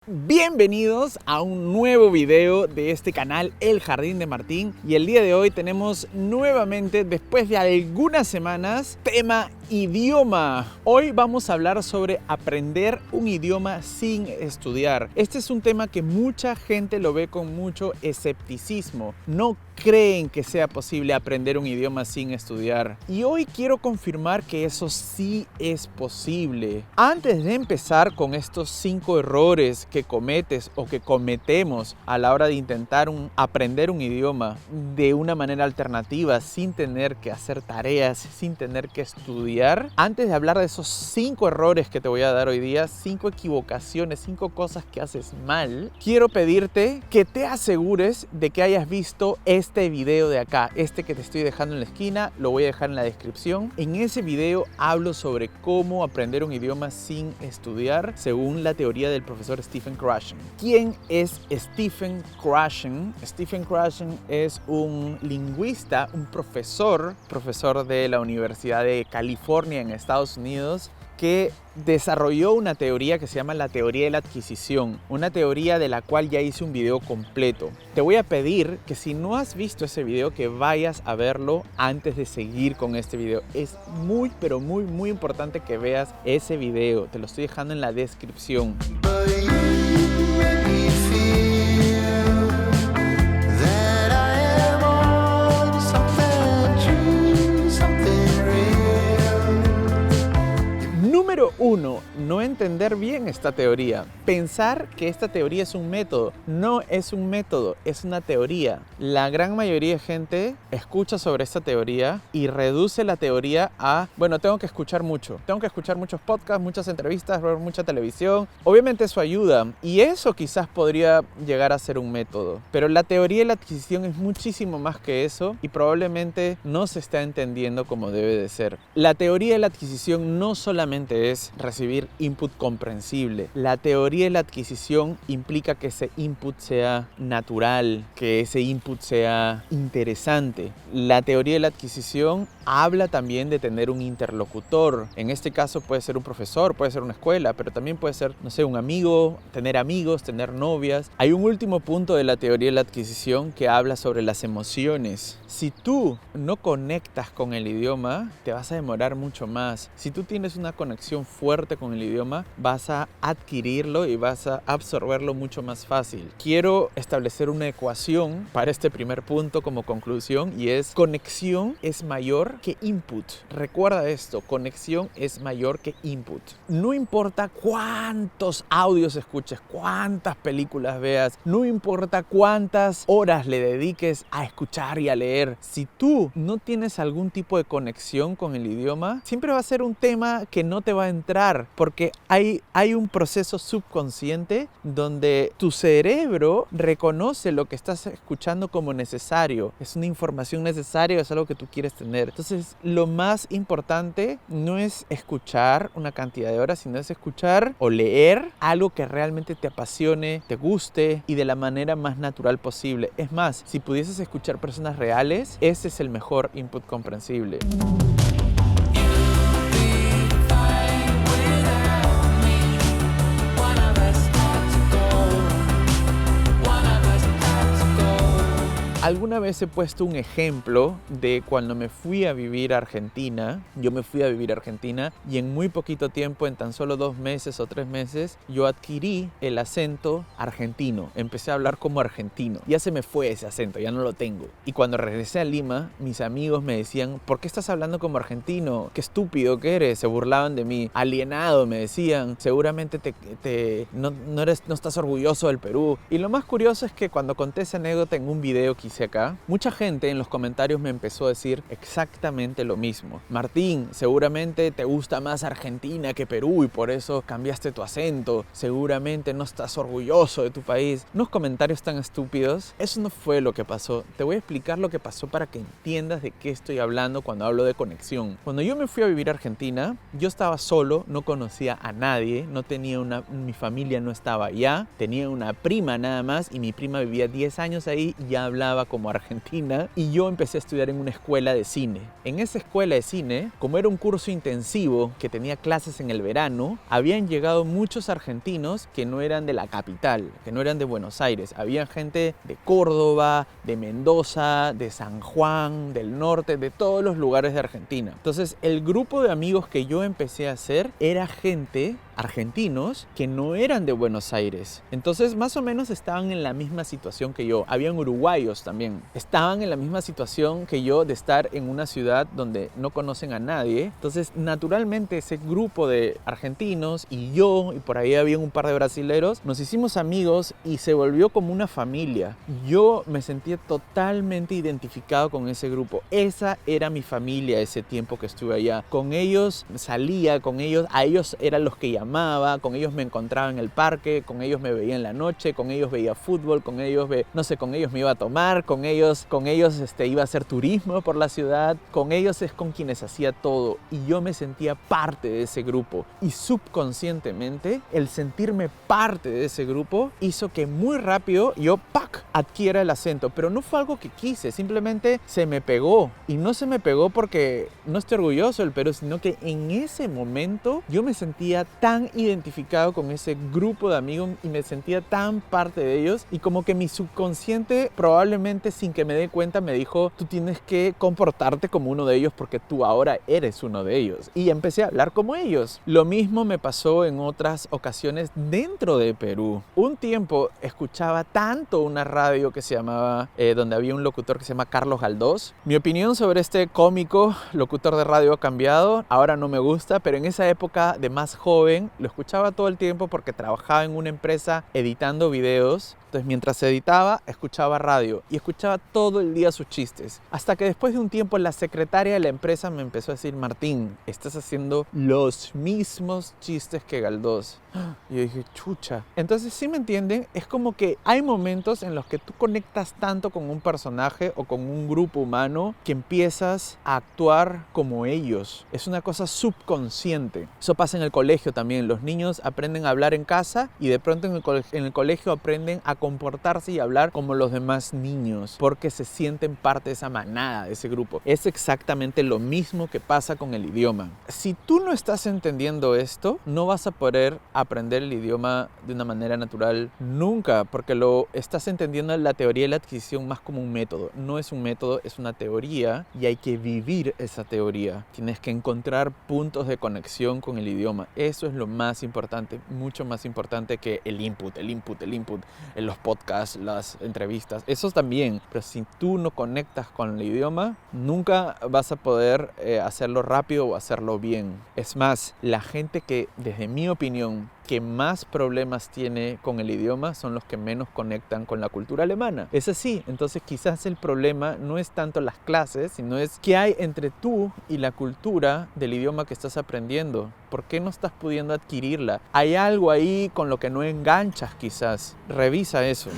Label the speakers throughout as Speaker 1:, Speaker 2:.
Speaker 1: Bienvenidos a un nuevo video de este canal El Jardín de Martín, y el día de hoy tenemos nuevamente, después de algunas semanas, tema idioma. Hoy vamos a hablar sobre aprender un idioma sin estudiar. Este es un tema que mucha gente lo ve con mucho escepticismo. No creen que sea posible aprender un idioma sin estudiar. Y hoy quiero confirmar que eso sí es posible. Antes de empezar con estos 5 errores que cometes o que cometemos a la hora de intentar aprender un idioma de una manera alternativa, sin tener que hacer tareas, sin tener que estudiar, antes de hablar de esos 5 errores que te voy a dar hoy día, 5 equivocaciones, 5 cosas que haces mal, quiero pedirte que te asegures de que hayas visto este video de acá, este que te estoy dejando en la esquina, lo voy a dejar en la descripción. En ese video hablo sobre cómo aprender un idioma sin estudiar según la teoría del profesor Stephen Krashen. ¿Quién es Stephen Krashen? Stephen Krashen es un lingüista, un profesor de la Universidad de California en Estados Unidos, que desarrolló una teoría que se llama la teoría de la adquisición, una teoría de la cual ya hice un video completo. Te voy a pedir que si no has visto ese video, que vayas a verlo antes de seguir con este video. Es muy, pero muy importante que veas ese video. Te lo estoy dejando en la descripción. Número 1. No entender bien esta teoría. Pensar que esta teoría es un método. No es un método, es una teoría. La gran mayoría de gente escucha sobre esta teoría y reduce la teoría a, bueno, tengo que escuchar mucho. Tengo que escuchar muchos podcasts, muchas entrevistas, ver mucha televisión. Obviamente eso ayuda y eso quizás podría llegar a ser un método. Pero la teoría de la adquisición es muchísimo más que eso y probablemente no se está entendiendo como debe de ser. La teoría de la adquisición no solamente es recibir input comprensible. La teoría de la adquisición implica que ese input sea natural, que ese input sea interesante. La teoría de la adquisición habla también de tener un interlocutor. En este caso puede ser un profesor, puede ser una escuela, pero también puede ser, no sé, un amigo, tener amigos, tener novias. Hay un último punto de la teoría de la adquisición que habla sobre las emociones. Si tú no conectas con el idioma, te vas a demorar mucho más. Si tú tienes una conexión fuerte con el idioma, vas a adquirirlo y vas a absorberlo mucho más fácil. Quiero establecer una ecuación para este primer punto como conclusión, y es: conexión es mayor que input. Recuerda esto, conexión es mayor que input. No importa cuántos audios escuches, cuántas películas veas, no importa cuántas horas le dediques a escuchar y a leer, si tú no tienes algún tipo de conexión con el idioma, siempre va a ser un tema que no te va a entrar, porque hay un proceso subconsciente donde tu cerebro reconoce lo que estás escuchando como necesario. Es una información necesaria, es algo que tú quieres tener. Entonces, lo más importante no es escuchar una cantidad de horas, sino es escuchar o leer algo que realmente te apasione, te guste y de la manera más natural posible. Es más, si pudieses escuchar personas reales, ese es el mejor input comprensible. Alguna vez he puesto un ejemplo de cuando me fui a vivir a Argentina. Yo me fui a vivir a Argentina y en muy poquito tiempo, en tan solo 2 meses o 3 meses, yo adquirí el acento argentino. Empecé a hablar como argentino. Ya se me fue ese acento, ya no lo tengo. Y cuando regresé a Lima, mis amigos me decían: ¿por qué estás hablando como argentino? ¡Qué estúpido que eres! Se burlaban de mí. Alienado, me decían. Seguramente no estás orgulloso del Perú. Y lo más curioso es que cuando conté esa anécdota en un video que hice acá, mucha gente en los comentarios me empezó a decir exactamente lo mismo. Martín, seguramente te gusta más Argentina que Perú y por eso cambiaste tu acento. Seguramente no estás orgulloso de tu país. Unos comentarios tan estúpidos. Eso no fue lo que pasó. Te voy a explicar lo que pasó para que entiendas de qué estoy hablando cuando hablo de conexión. Cuando yo me fui a vivir a Argentina, yo estaba solo, no conocía a nadie, mi familia no estaba allá, tenía una prima nada más y mi prima vivía 10 años ahí y ya hablaba sonaba como Argentina, y yo empecé a estudiar en una escuela de cine. En esa escuela de cine, como era un curso intensivo que tenía clases en el verano, habían llegado muchos argentinos que no eran de la capital, que no eran de Buenos Aires. Había gente de Córdoba, de Mendoza, de San Juan, del norte, de todos los lugares de Argentina. Entonces, el grupo de amigos que yo empecé a hacer era gente, argentinos, que no eran de Buenos Aires. Entonces, más o menos estaban en la misma situación que yo. Habían uruguayos también. Estaban en la misma situación que yo de estar en una ciudad donde no conocen a nadie. Entonces, naturalmente, ese grupo de argentinos y yo, y por ahí había un par de brasileros, nos hicimos amigos y se volvió como una familia. Yo me sentía totalmente identificado con ese grupo. Esa era mi familia ese tiempo que estuve allá. Con ellos salía, con ellos, a ellos eran los que llamaba, con ellos me encontraba en el parque, con ellos me veía en la noche, con ellos veía fútbol, con ellos con ellos me iba a tomar, con ellos iba a hacer turismo por la ciudad, con ellos es con quienes hacía todo, y yo me sentía parte de ese grupo, y subconscientemente el sentirme parte de ese grupo hizo que muy rápido yo adquiera el acento, pero no fue algo que quise, simplemente se me pegó, y no se me pegó porque no estoy orgulloso del Perú, sino que en ese momento yo me sentía tan identificado con ese grupo de amigos y me sentía tan parte de ellos, y como que mi subconsciente probablemente sin que me dé cuenta me dijo: tú tienes que comportarte como uno de ellos porque tú ahora eres uno de ellos, y empecé a hablar como ellos. Lo mismo me pasó en otras ocasiones dentro de Perú. Un tiempo escuchaba tanto una radio que se llamaba, donde había un locutor que se llama Carlos Galdós. Mi opinión sobre este cómico locutor de radio ha cambiado, ahora no me gusta, pero en esa época de más joven lo escuchaba todo el tiempo porque trabajaba en una empresa editando videos. Entonces, mientras editaba, escuchaba radio y escuchaba todo el día sus chistes. Hasta que después de un tiempo la secretaria de la empresa me empezó a decir: Martín, estás haciendo los mismos chistes que Galdós. Y yo dije: chucha. Entonces, ¿sí me entienden? Es como que hay momentos en los que tú conectas tanto con un personaje o con un grupo humano que empiezas a actuar como ellos. Es una cosa subconsciente. Eso pasa en el colegio también. Los niños aprenden a hablar en casa y de pronto en el colegio aprenden a comportarse y hablar como los demás niños porque se sienten parte de esa manada, de ese grupo. Es exactamente lo mismo que pasa con el idioma. Si tú no estás entendiendo esto, no vas a poder aprender el idioma de una manera natural nunca, porque lo estás entendiendo la teoría de la adquisición más como un método. No es un método, es una teoría, y hay que vivir esa teoría. Tienes que encontrar puntos de conexión con el idioma. Eso es lo más importante, mucho más importante que el input, los podcasts, las entrevistas, eso también. Pero si tú no conectas con el idioma, nunca vas a poder hacerlo rápido o hacerlo bien. Es más, la gente que, desde mi opinión, que más problemas tiene con el idioma son los que menos conectan con la cultura alemana. Es así. Entonces quizás el problema no es tanto las clases, sino es qué hay entre tú y la cultura del idioma que estás aprendiendo. ¿Por qué no estás pudiendo adquirirla? Hay algo ahí con lo que no enganchas quizás. Revisa eso.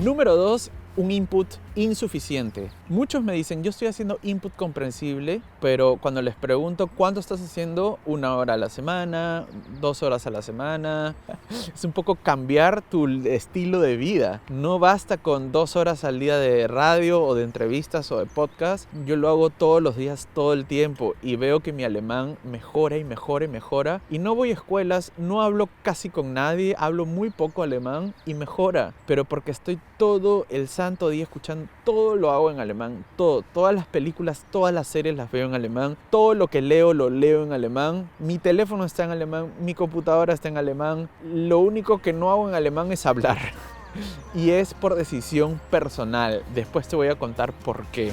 Speaker 1: Número 2, un input insuficiente. Muchos me dicen: yo estoy haciendo input comprensible, pero cuando les pregunto cuánto estás haciendo, 1 hora a la semana, 2 horas a la semana, es un poco cambiar tu estilo de vida. No basta con 2 horas al día de radio o de entrevistas o de podcast. Yo lo hago todos los días, todo el tiempo, y veo que mi alemán mejora y mejora y mejora, y no voy a escuelas, no hablo casi con nadie, hablo muy poco alemán y mejora, pero porque estoy todo el santo día escuchando, todo lo hago en alemán, todas las películas, todas las series las veo en alemán, todo lo que leo lo leo en alemán, mi teléfono está en alemán, mi computadora está en alemán, lo único que no hago en alemán es hablar. Y es por decisión personal. Después te voy a contar por qué.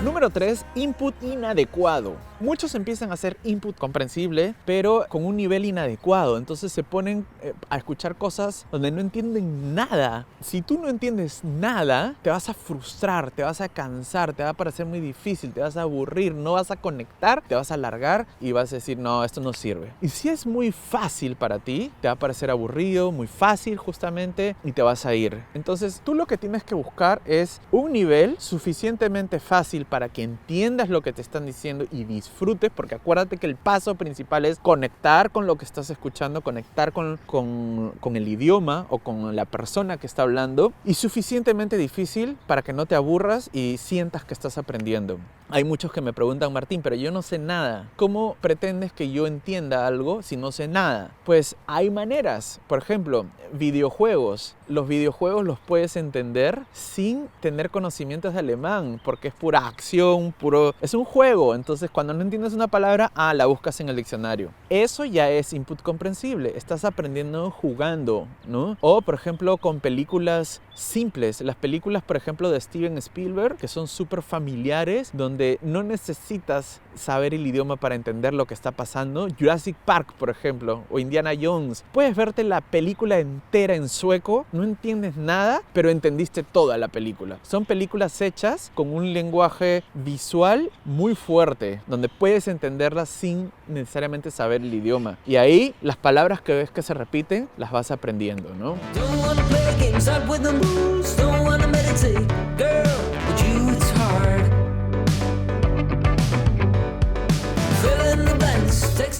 Speaker 1: Número Número 3, input inadecuado. Muchos empiezan a hacer input comprensible, pero con un nivel inadecuado. Entonces se ponen a escuchar cosas donde no entienden nada. Si tú no entiendes nada, te vas a frustrar, te vas a cansar, te va a parecer muy difícil, te vas a aburrir, no vas a conectar, te vas a alargar y vas a decir, no, esto no sirve. Y si es muy fácil para ti, te va a parecer aburrido, muy fácil justamente, y te vas a ir. Entonces tú lo que tienes que buscar es un nivel suficientemente fácil para que entiendas lo que te están diciendo y disfrutes, porque acuérdate que el paso principal es conectar con lo que estás escuchando, conectar con el idioma o con la persona que está hablando, y suficientemente difícil para que no te aburras y sientas que estás aprendiendo. Hay muchos que me preguntan, Martín, pero yo no sé nada. ¿Cómo pretendes que yo entienda algo si no sé nada? Pues hay maneras. Por ejemplo, videojuegos. Los videojuegos los puedes entender sin tener conocimientos de alemán, porque es pura acción, es un juego. Entonces, cuando no entiendes una palabra, la buscas en el diccionario. Eso ya es input comprensible. Estás aprendiendo jugando, ¿no? O, por ejemplo, con películas simples. Las películas, por ejemplo, de Steven Spielberg, que son súper familiares, donde no necesitas saber el idioma para entender lo que está pasando. Jurassic Park, por ejemplo, o Indiana Jones. Puedes verte la película entera en sueco, no entiendes nada, pero entendiste toda la película. Son películas hechas con un lenguaje visual muy fuerte, donde puedes entenderlas sin necesariamente saber el idioma. Y ahí, las palabras que ves que se repiten, las vas aprendiendo, ¿no?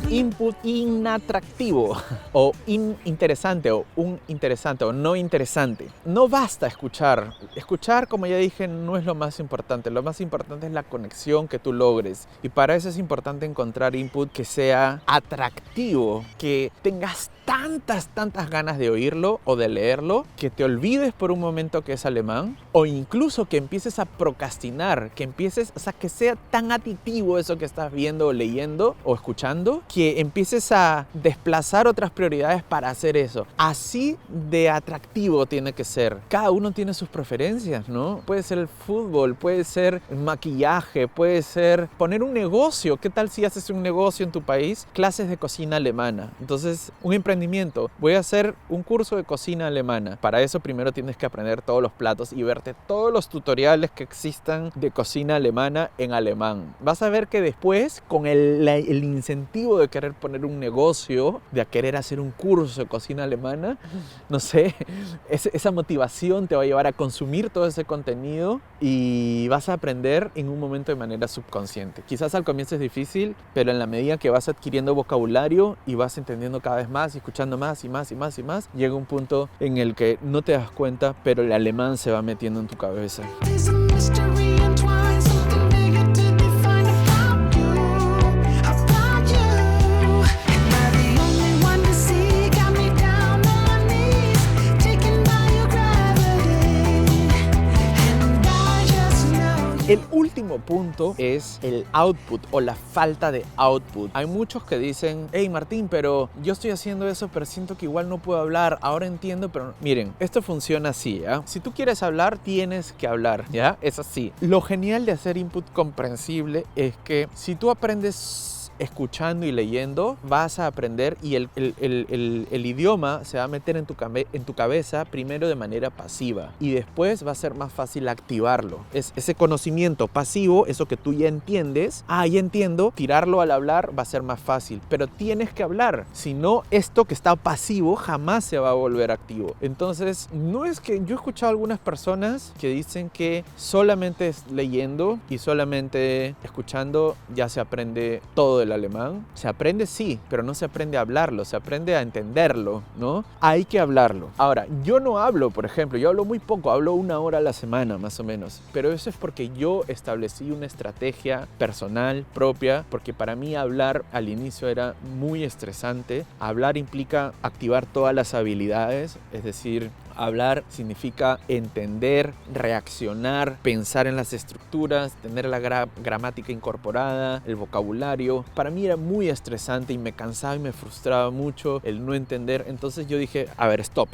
Speaker 1: Input inatractivo o ininteresante o un interesante o no interesante. No basta escuchar. Escuchar, como ya dije, no es lo más importante. Lo más importante es la conexión que tú logres. Y para eso es importante encontrar input que sea atractivo, que tengas tantas ganas de oírlo o de leerlo que te olvides por un momento que es alemán, o incluso que empieces a procrastinar, que que sea tan adictivo eso que estás viendo o leyendo o escuchando, que empieces a desplazar otras prioridades para hacer eso. Así de atractivo tiene que ser. Cada uno tiene sus preferencias, ¿no? Puede ser el fútbol, puede ser el maquillaje, puede ser poner un negocio. ¿Qué tal si haces un negocio en tu país? Clases de cocina alemana. Entonces, un emprendimiento. Voy a hacer un curso de cocina alemana. Para eso primero tienes que aprender todos los platos y verte todos los tutoriales que existan de cocina alemana en alemán. Vas a ver que después, con el incentivo de querer poner un negocio, de querer hacer un curso de cocina alemana, no sé, esa motivación te va a llevar a consumir todo ese contenido y vas a aprender en un momento de manera subconsciente. Quizás al comienzo es difícil, pero en la medida que vas adquiriendo vocabulario y vas entendiendo cada vez más y escuchando más y más y más y más, llega un punto en el que no te das cuenta, pero el alemán se va metiendo en tu cabeza. El último punto es el output o la falta de output. Hay muchos que dicen, hey Martín, pero yo estoy haciendo eso, pero siento que igual no puedo hablar. Ahora entiendo, pero miren, esto funciona así, ¿ya? Si tú quieres hablar, tienes que hablar, ¿ya? Es así. Lo genial de hacer input comprensible es que si tú aprendes escuchando y leyendo, vas a aprender y el idioma se va a meter en tu cabeza primero de manera pasiva y después va a ser más fácil activarlo. Es ese conocimiento pasivo, eso que tú ya entiendes, ya entiendo, tirarlo al hablar va a ser más fácil, pero tienes que hablar, si no esto que está pasivo jamás se va a volver activo. Entonces, no es que yo he escuchado a algunas personas que dicen que solamente leyendo y solamente escuchando ya se aprende todo el alemán. Se aprende sí, pero no se aprende a hablarlo, se aprende a entenderlo, ¿no? Hay que hablarlo. Ahora, yo no hablo, por ejemplo, yo hablo muy poco, hablo 1 hora a la semana más o menos, pero eso es porque yo establecí una estrategia personal propia, porque para mí hablar al inicio era muy estresante. Hablar implica activar todas las habilidades, es decir, Hablar significa entender, reaccionar, pensar en las estructuras, tener la gramática incorporada, el vocabulario. Para mí era muy estresante y me cansaba y me frustraba mucho el no entender. Entonces yo dije, a ver, stop.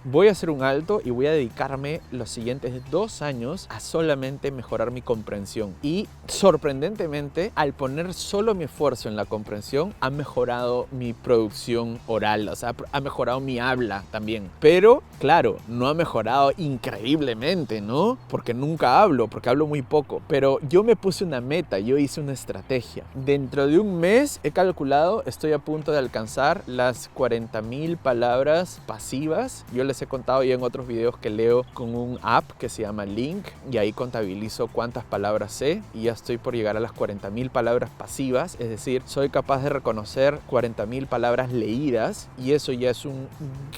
Speaker 1: Voy a hacer un alto y voy a dedicarme los siguientes 2 años a solamente mejorar mi comprensión. Y sorprendentemente, al poner solo mi esfuerzo en la comprensión, ha mejorado mi producción oral, o sea, ha mejorado mi habla también. Pero, claro, no ha mejorado increíblemente, ¿no? Porque nunca hablo, porque hablo muy poco. Pero yo me puse una meta, yo hice una estrategia. Dentro de un mes, he calculado, estoy a punto de alcanzar las 40,000 palabras pasivas. Yo les he contado ya en otros videos que leo con un app que se llama Link y ahí contabilizo cuántas palabras sé y ya estoy por llegar a las 40,000 palabras pasivas, es decir, soy capaz de reconocer 40,000 palabras leídas y eso ya es un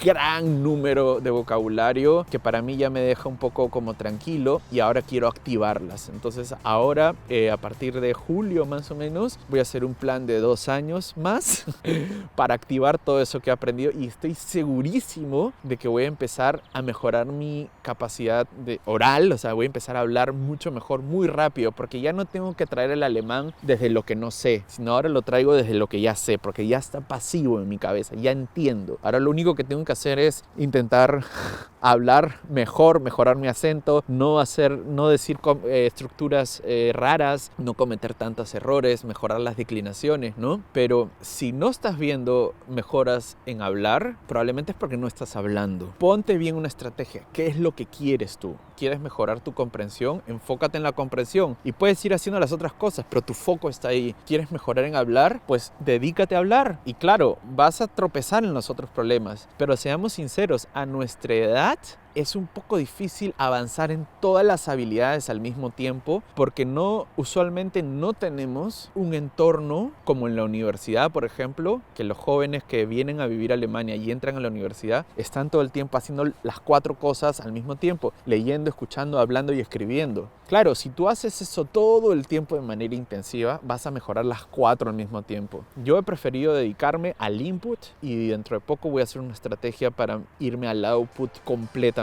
Speaker 1: gran número de vocabulario que para mí ya me deja un poco como tranquilo y ahora quiero activarlas. Entonces ahora a partir de julio más o menos voy a hacer un plan de 2 años más para activar todo eso que he aprendido y estoy segurísimo de que voy a empezar a mejorar mi capacidad de oral, o sea, voy a empezar a hablar mucho mejor, muy rápido, porque ya no tengo que traer el alemán desde lo que no sé, sino ahora lo traigo desde lo que ya sé, porque ya está pasivo en mi cabeza, ya entiendo. Ahora lo único que tengo que hacer es intentar hablar mejor, mejorar mi acento, no decir estructuras raras, no cometer tantos errores, mejorar las declinaciones, ¿no? Pero si no estás viendo mejoras en hablar, probablemente es porque no estás hablando. Ponte bien una estrategia. ¿Qué es lo que quieres tú? ¿Quieres mejorar tu comprensión? Enfócate en la comprensión y puedes ir haciendo las otras cosas, pero tu foco está ahí. ¿Quieres mejorar en hablar? Pues dedícate a hablar. Y claro, vas a tropezar en los otros problemas, pero seamos sinceros, a nuestra edad es un poco difícil avanzar en todas las habilidades al mismo tiempo porque usualmente no tenemos un entorno como en la universidad, por ejemplo, que los jóvenes que vienen a vivir a Alemania y entran a la universidad están todo el tiempo haciendo las 4 cosas al mismo tiempo, leyendo, escuchando, hablando y escribiendo. Claro, si tú haces eso todo el tiempo de manera intensiva, vas a mejorar las 4 al mismo tiempo. Yo he preferido dedicarme al input y dentro de poco voy a hacer una estrategia para irme al output completamente.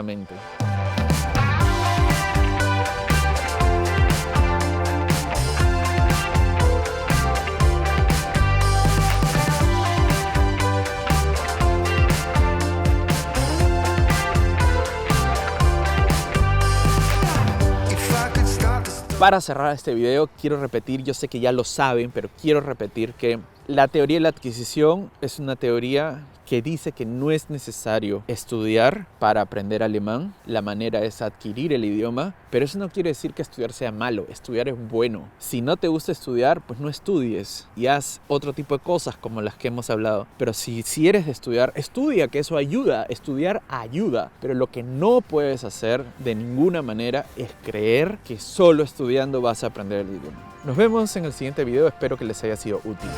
Speaker 1: Para cerrar este video, quiero repetir, yo sé que ya lo saben, pero quiero repetir que la teoría de la adquisición es una teoría que dice que no es necesario estudiar para aprender alemán. La manera es adquirir el idioma, pero eso no quiere decir que estudiar sea malo. Estudiar es bueno. Si no te gusta estudiar, pues no estudies y haz otro tipo de cosas como las que hemos hablado. Pero si eres de estudiar, estudia, que eso ayuda. Estudiar ayuda. Pero lo que no puedes hacer de ninguna manera es creer que solo estudiando vas a aprender el idioma. Nos vemos en el siguiente video. Espero que les haya sido útil.